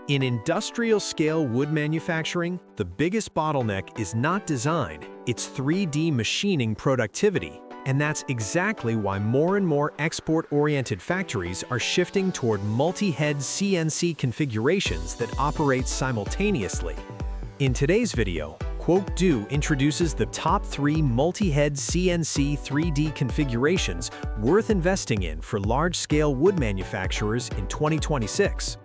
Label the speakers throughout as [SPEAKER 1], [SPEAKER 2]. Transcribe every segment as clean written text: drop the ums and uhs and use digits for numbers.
[SPEAKER 1] In industrial-scale wood manufacturing, the biggest bottleneck is not design, it's 3D machining productivity. And that's exactly why more and more export-oriented factories are shifting toward multi-head CNC configurations that operate simultaneously. In today's video, QUOC introduces the top 3 multi-head CNC 3D configurations worth investing in for large-scale wood manufacturers in 2026.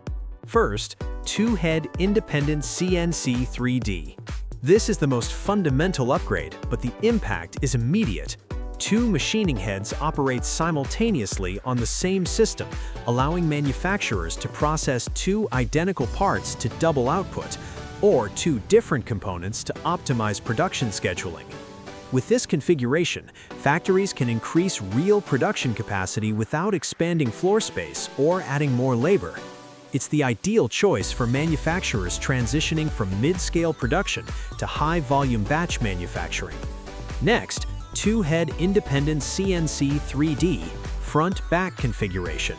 [SPEAKER 1] First, 2-head independent CNC 3D. This is the most fundamental upgrade, but the impact is immediate. 2 machining heads operate simultaneously on the same system, allowing manufacturers to process 2 identical parts to double output, or 2 different components to optimize production scheduling. With this configuration, factories can increase real production capacity without expanding floor space or adding more labor. It's the ideal choice for manufacturers transitioning from mid-scale production to high-volume batch manufacturing. Next, 2-head independent CNC 3D front-back configuration.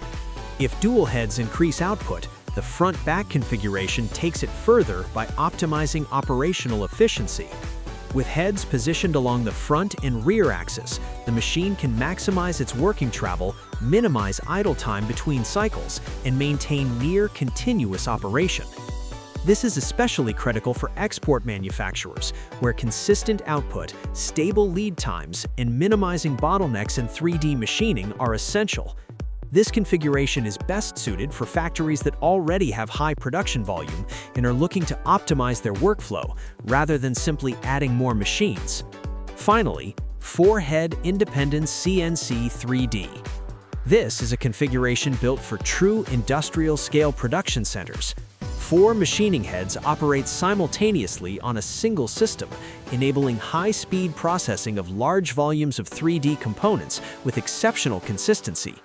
[SPEAKER 1] If dual heads increase output, the front-back configuration takes it further by optimizing operational efficiency. With heads positioned along the front and rear axis, the machine can maximize its working travel, minimize idle time between cycles, and maintain near-continuous operation. This is especially critical for export manufacturers, where consistent output, stable lead times, and minimizing bottlenecks in 3D machining are essential. This configuration is best suited for factories that already have high production volume and are looking to optimize their workflow, rather than simply adding more machines. Finally, 4-head independent CNC 3D. This is a configuration built for true industrial-scale production centers. 4 machining heads operate simultaneously on a single system, enabling high-speed processing of large volumes of 3D components with exceptional consistency.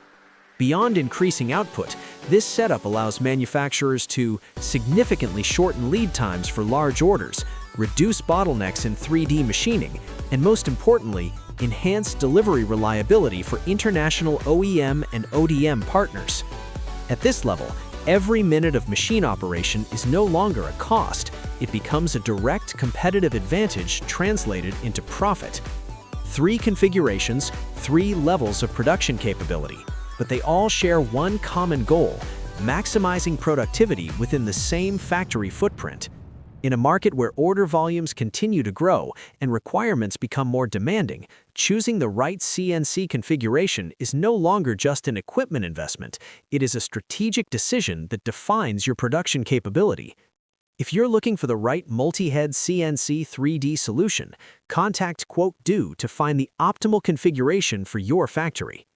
[SPEAKER 1] Beyond increasing output, this setup allows manufacturers to significantly shorten lead times for large orders, reduce bottlenecks in 3D machining, and most importantly, enhance delivery reliability for international OEM and ODM partners. At this level, every minute of machine operation is no longer a cost. It becomes a direct competitive advantage translated into profit. 3 configurations, 3 levels of production capability. But they all share one common goal: maximizing productivity within the same factory footprint. In a market where order volumes continue to grow and requirements become more demanding, choosing the right CNC configuration is no longer just an equipment investment, it is a strategic decision that defines your production capability. If you're looking for the right multi-head CNC 3D solution, contact QUOC to find the optimal configuration for your factory.